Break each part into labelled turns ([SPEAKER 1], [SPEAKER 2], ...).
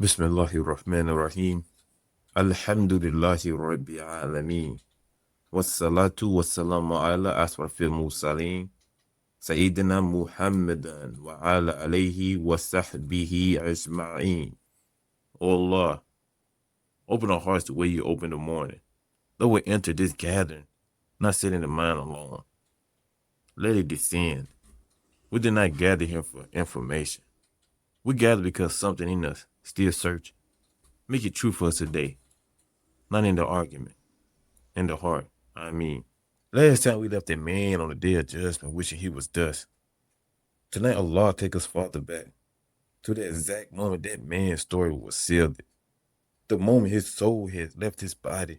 [SPEAKER 1] Bismillahirrahmanirrahim. Alhamdulillahi Rabbil Alameen. Wassalatu wassalamu ala asrafil mursaleen. Sayyidina Muhammadan wa ala alayhi wa sahbihi ajma'een. O Allah, open our hearts the way you open the morning. Though we enter this gathering, not setting the mind alone. Let it descend. We did not gather here for information. We gather because something in us still searching. Make it true for us today. Not in the argument, in the heart. Last time we left a man on the day of judgment wishing he was dust. Tonight Allah take us farther back to the exact moment that man's story was sealed. The moment his soul had left his body.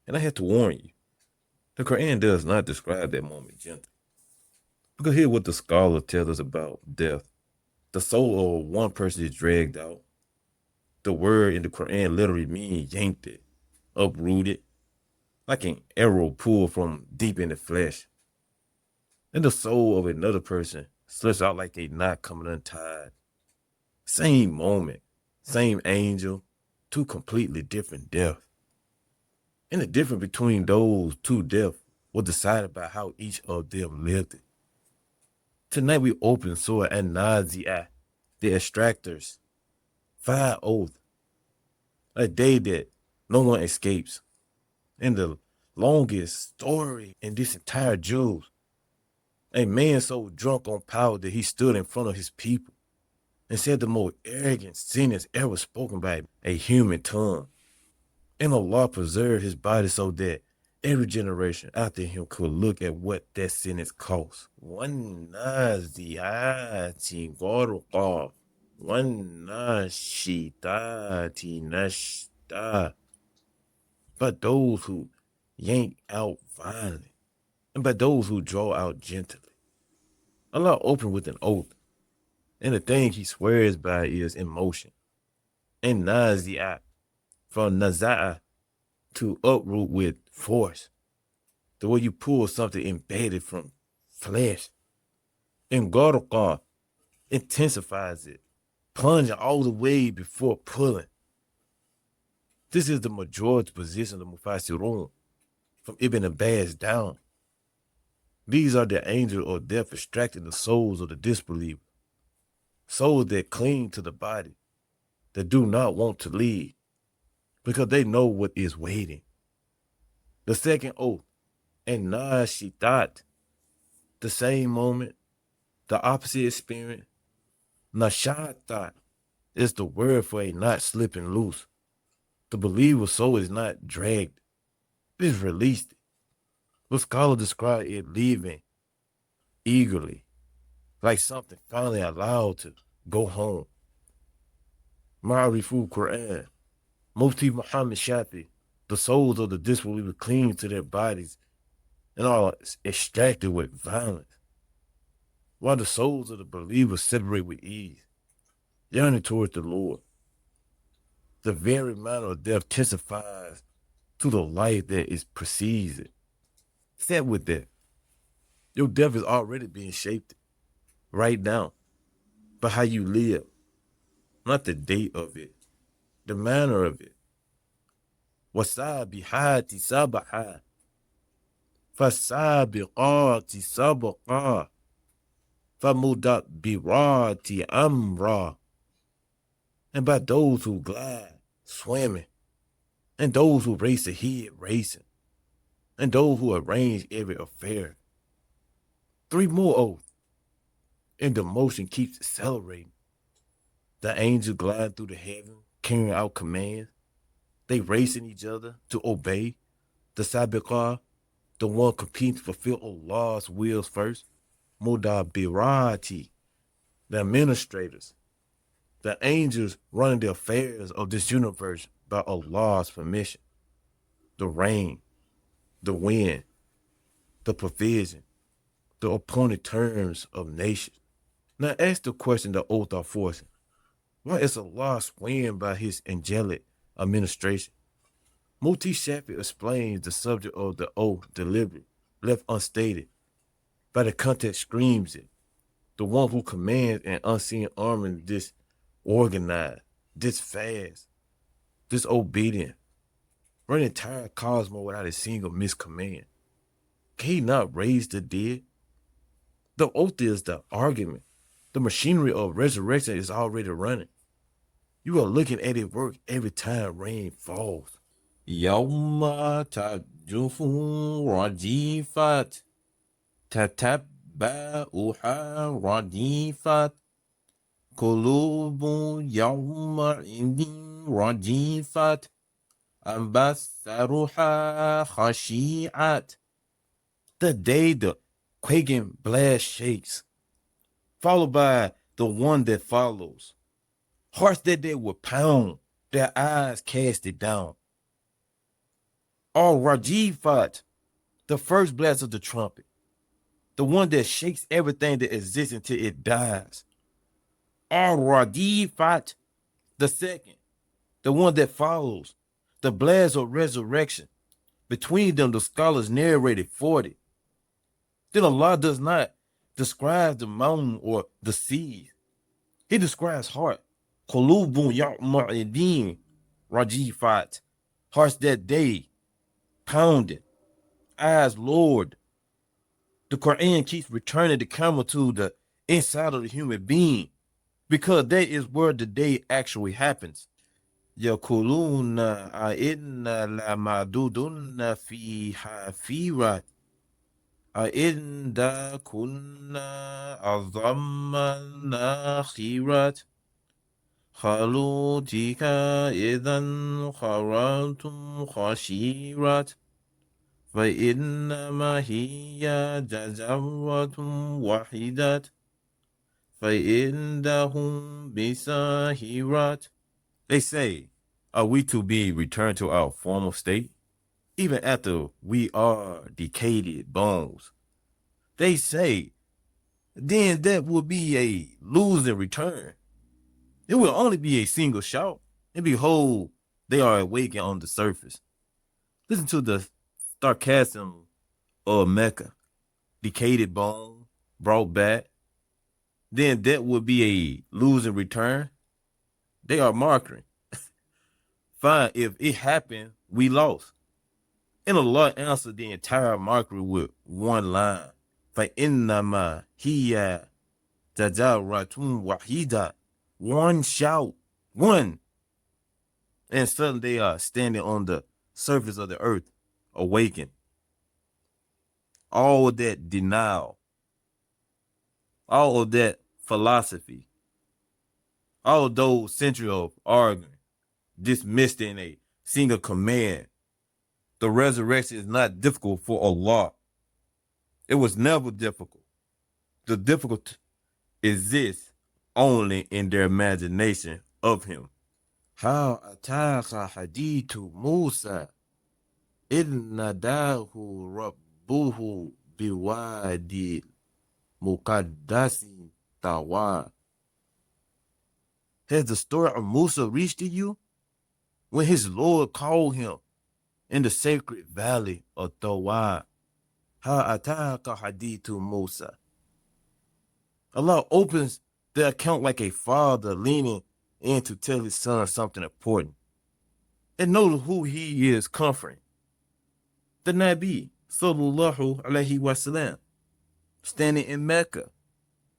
[SPEAKER 1] And I had to warn you, the Qur'an does not describe that moment gently. Because here's what the scholar tells us about death. The soul of one person is dragged out. The word in the Qur'an literally means yanked it, uprooted, like an arrow pulled from deep in the flesh. And the soul of another person slips out like a knot coming untied. Same moment, same angel, two completely different deaths. And the difference between those two deaths was decided by how each of them lived it. Tonight we open Surah An-Nazi'at, the Extractors. 5 oaths. A day that no one escapes. And the longest story in this entire Jews. A man so drunk on power that he stood in front of his people and said the most arrogant sentence ever spoken by a human tongue. And Allah preserved his body so that every generation after him could look at what that sentence cost. وَالنَّازِعَاتِ غَرْقًا وَالنَّاشِطَاتِ نَشْطًا. But those who yank out violently, and by those who draw out gently. Allah opened with an oath, and the thing he swears by is emotion. And nazi'at, from naza'a, to uproot with force. The way you pull something embedded from flesh. And gharqa intensifies it, plunging all the way before pulling. This is the majority position of Mufassirun, from Ibn Abbas down. These are the angels of death extracting the souls of the disbeliever. Souls that cling to the body, that do not want to leave, because they know what is waiting. The second oath, and nashitat, the same moment, the opposite experience. Nashatat is the word for a not slipping loose. The believer's soul is not dragged, it is released. The scholar described it leaving eagerly, like something finally allowed to go home. Ma'arifu Qur'an, Mufti Muhammad Shafi, the souls of the disbelievers cling to their bodies and are extracted with violence, while the souls of the believers separate with ease, yearning towards the Lord. The very manner of death testifies to the life that is precedes it. Set with that. Your death is already being shaped right now by how you live, not the date of it, the manner of it. وَالسَّابِحَاتِ سَبْحًا فَالسَّابِقَاتِ سَبْقًا فَالْمُدَبِّرَاتِ أَمْرًا. And by those who glide, swimming, and those who race ahead, racing, and those who arrange every affair. 3 more oaths, and the motion keeps accelerating. The angels glide through the heaven, carrying out commands. They racing each other to obey. The sabiqah, the one competing to fulfill Allah's wills first. Mudabirati, the administrators, the angels running the affairs of this universe by Allah's permission. The rain, the wind, the provision, the appointed terms of nations. Now ask the question the oath are forcing. Why is Allah sworn by his angelic administration? Mufti Shafi explains the subject of the oath delivered, left unstated, by the context screams it. The one who commands an unseen army disorganized, this fast, this obedient, run the entire cosmos without a single miscommand? Can he not raise the dead? The oath is the argument. The machinery of resurrection is already running. You are looking at it work every time rain falls. يوم ترجف رجيفات تتبعها رجيفات قلوب يومئذ رجيفات أبصارها خشيعات. The day the quaking blast shakes, followed by the one that follows. Hearts that they will pound, their eyes cast it down. Al-Rajifat, the first blast of the trumpet, the one that shakes everything that exists until it dies. Al-Radifat, the second, the one that follows, the blast of resurrection. Between them, the scholars narrated 40. Then Allah does not describe the mountain or the sea. He describes heart. Qulubun ya'ma'idin rajifat. Hearts that day, pounding, eyes lowered. The Qur'an keeps returning the camera to the inside of the human being because that is where the day actually happens. Yaquluna a'inna lamadudunna fi hafirat. أَإِنَّا كُنَّا عَظَامًا نَخِرَةً خَلُوتِكَ إِذًا خَرَّجْتُمْ خَشِيرَةً فَإِنَّمَا هِيَ جَزَرَةٌ وَاحِدَةٌ فَإِنَّهُمْ بِسَاهِرَةٍ. They say, are we to be returned to our former state? Even after we are decayed bones. They say, then that will be a losing return. It will only be a single shout, and behold, they are awakened on the surface. Listen to the sarcasm of Mecca. Decayed bone, brought back. Then that will be a losing return. They are marking. Fine, if it happened, we lost. And Allah answered the entire mockery with one line. فَإِنَّمَا هِيَ جَزَرَةٌ وَاحِدَةٌ. One shout, one. And suddenly they are standing on the surface of the earth, awakened. All of that denial, all of that philosophy, all of those centuries of arguing, dismissed in a single command. The resurrection is not difficult for Allah. It was never difficult. The difficulty exists only in their imagination of him. How ataka hadithu Musa nadahu rabbuhu biwadi muqaddasi tawa. Has the story of Musa reached to you? When his Lord called him in the sacred valley of Tawa. Ha ataka hadithu Musa. Allah opens the account like a father leaning in to tell his son something important. And notice who he is comforting. The Nabi, sallallahu alaihi wasallam, standing in Mecca,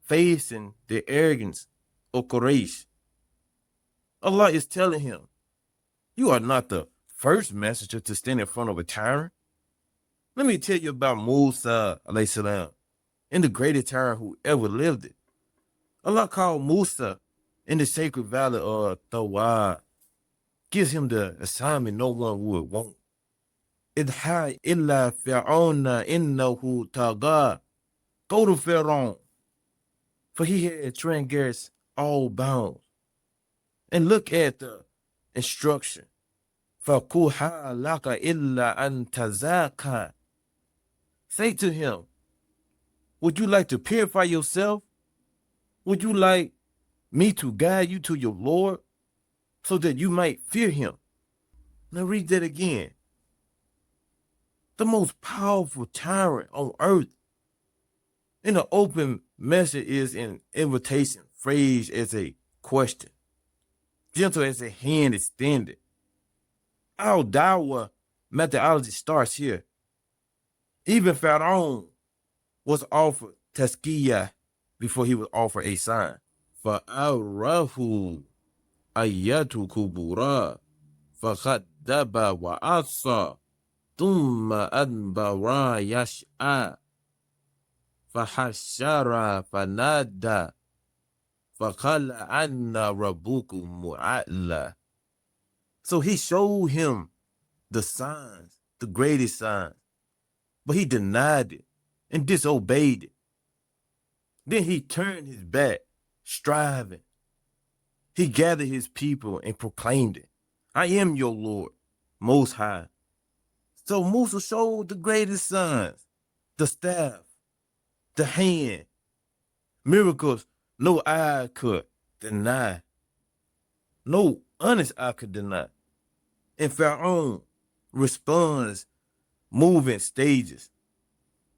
[SPEAKER 1] facing the arrogance of Quraysh. Allah is telling him, you are not the first messenger to stand in front of a tyrant. Let me tell you about Musa alayhi salam and the greatest tyrant who ever lived it. Allah called Musa in the sacred valley of Tawa, gives him the assignment no one would want. Idha illa Fir'awn innahu taga. Go to Pharaoh, for he had transgressed all bounds. And look at the instruction. فَقُوحَا لَكَ إِلَّا أَن تَزَاكَى. Say to him, would you like to purify yourself? Would you like me to guide you to your Lord so that you might fear him? Now read that again. The most powerful tyrant on earth. In the open message is an invitation phrased as a question. gentle as a hand extended. Our dawah methodology starts here. Even Fir'awn was offered tazkiyah before he was offered a sign. فَأَرَّهُ أَيَّتُ كُبُرَى فَخَدَّبَ وَعَصَى ثُمَّ أَدْبَرَ يَشْأَى فَحَشَّرَ فَنَادَى فَقَالَ أَنَّ رَبُّكُمُ الْأَعْلَى. So he showed him the signs, the greatest signs, but he denied it and disobeyed it. Then he turned his back, striving. He gathered his people and proclaimed it. I am your Lord, Most High. So Musa showed the greatest signs, the staff, the hand, miracles no eye could deny, no honest eye could deny. And Pharaoh responds moving stages.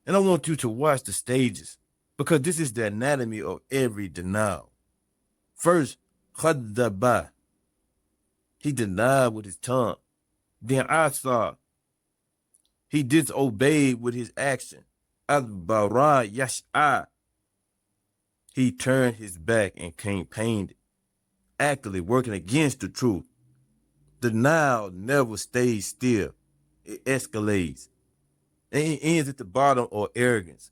[SPEAKER 1] And I want you to watch the stages because this is the anatomy of every denial. First, khadaba. He denied with his tongue. Then asa. He disobeyed with his action. Al-Bara yash'a. He turned his back and campaigned, actively working against the truth. Denial never stays still. It escalates. And it ends at the bottom of arrogance.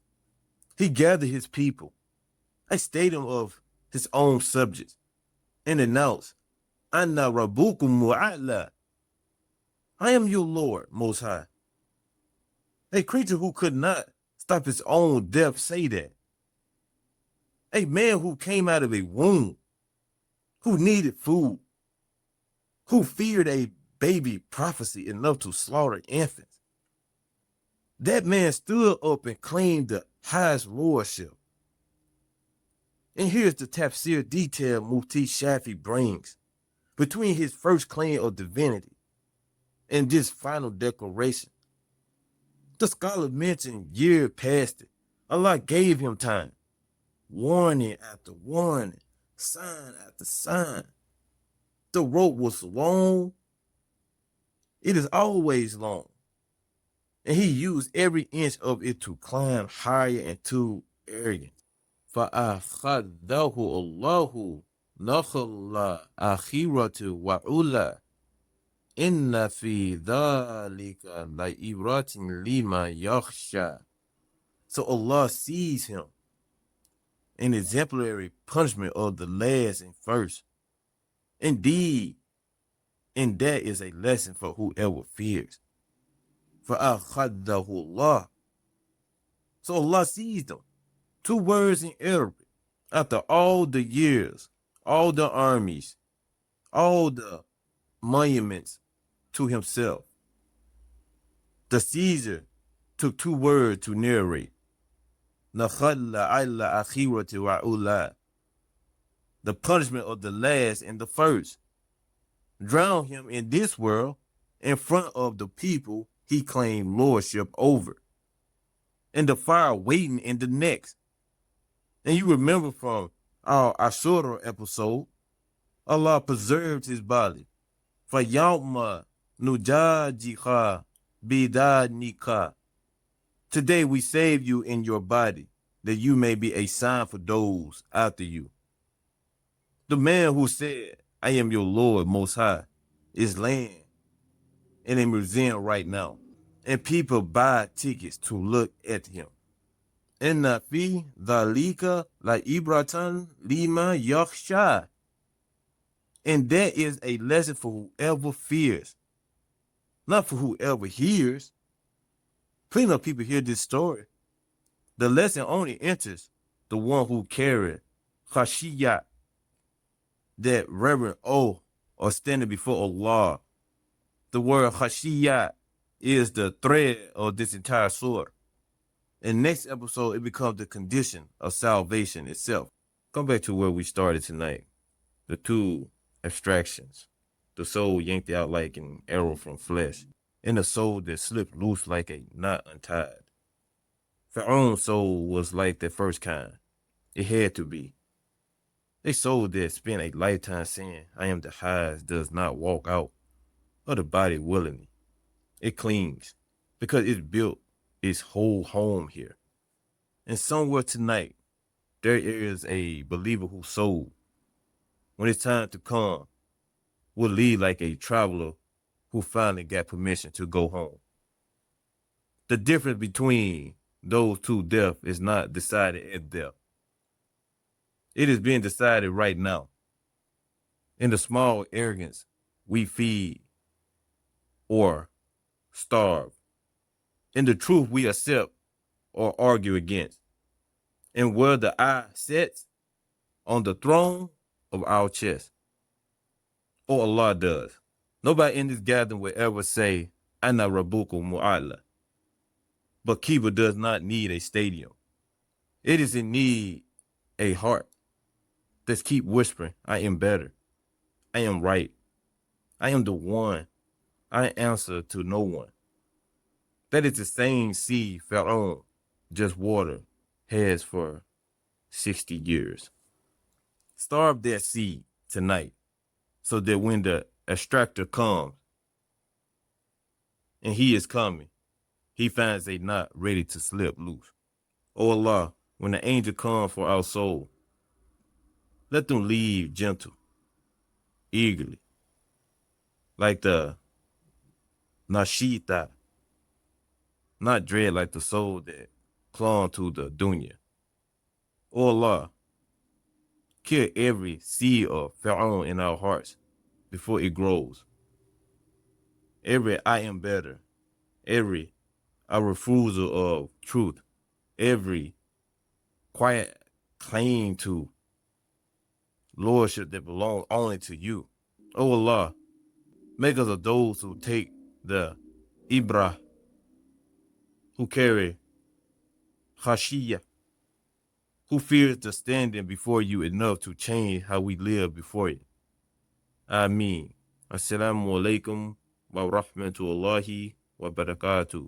[SPEAKER 1] He gathered his people, a stadium of his own subjects, and announced, Anna Rabbukum Mu'ala. I am your Lord, Most High. A creature who could not stop his own death say that. A man who came out of a womb, who needed food, who feared a baby prophecy enough to slaughter infants. That man stood up and claimed the highest lordship. And here's the Tafsir detail Mufti Shafi brings between his first claim of divinity and this final declaration. The scholar mentioned years past it. Allah gave him time. Warning after warning, sign after sign. The rope was long. It is always long. And he used every inch of it to climb higher into arrogance. فَأَخَذَهُ اللَّهُ نَخَلَّ آخِرَةُ وَعُلَى إِنَّ فِي ذَلِكَ لَعِبْرَةٍ لِمَنْ يَخْشَى. So Allah sees him, an exemplary punishment of the last and first. Indeed, and that is a lesson for whoever fears. فَأَخَذَهُ اللَّهُ. So Allah sees them. 2 words in Arabic. After all the years, all the armies, all the monuments to himself, the Caesar took 2 words to narrate. Nakhalla ala akhirati wa ula. The punishment of the last and the first. Drown him in this world in front of the people he claimed lordship over. And the fire waiting in the next. And you remember from our Ashura episode, Allah preserved his body. فَيَوْمَ نُجَاجِخَا بِدَانِكَ. Today we save you in your body, that you may be a sign for those after you. The man who said, I am your Lord Most High, is laying in a museum right now. And people buy tickets to look at him. Inna fi dhalika la ibratan lima yakhsha. And that is a lesson for whoever fears, not for whoever hears. Plenty of people hear this story. The lesson only enters the one who carried khashiyat, that reverent awe or standing before Allah. The word khashiyat is the thread of this entire surah. In next episode, it becomes the condition of salvation itself. Come back to where we started tonight. The 2 abstractions. The soul yanked out like an arrow from flesh, and the soul that slipped loose like a knot untied. Pharaoh's soul was like the first kind. It had to be. They soul that spend a lifetime saying, I am the highest, does not walk out of the body willingly. It clings because it built its whole home here. And somewhere tonight, there is a believer whose soul, when it's time to come, will lead like a traveler who finally got permission to go home. The difference between those two deaths is not decided at death. It is being decided right now. In the small arrogance we feed or starve. In the truth we accept or argue against. And where the eye sits on the throne of our chest. Or Allah does. Nobody in this gathering will ever say, Ana Rabbukum Mu'alla. But Kiba does not need a stadium. It is in need a heart that's keep whispering, I am better. I am right. I am the one. I answer to no one. That is the same sea Fir'awn, just water, has for 60 years. Starve that seed tonight so that when the extractor comes, and he is coming, he finds they not ready to slip loose. Oh Allah, when the angel comes for our soul, let them leave gentle, eagerly, like the Nashita, not dread like the soul that clung to the dunya. Oh Allah, kill every seed of Fir'aun in our hearts before it grows. Every I am better, every a refusal of truth, every quiet claim to lordship that belongs only to you. Oh Allah, make us of those who take the Ibrah, who carry Khashiyah, who fears the standing before you enough to change how we live before you. Ameen. Assalamu alaikum wa rahmatullahi wa barakatuh.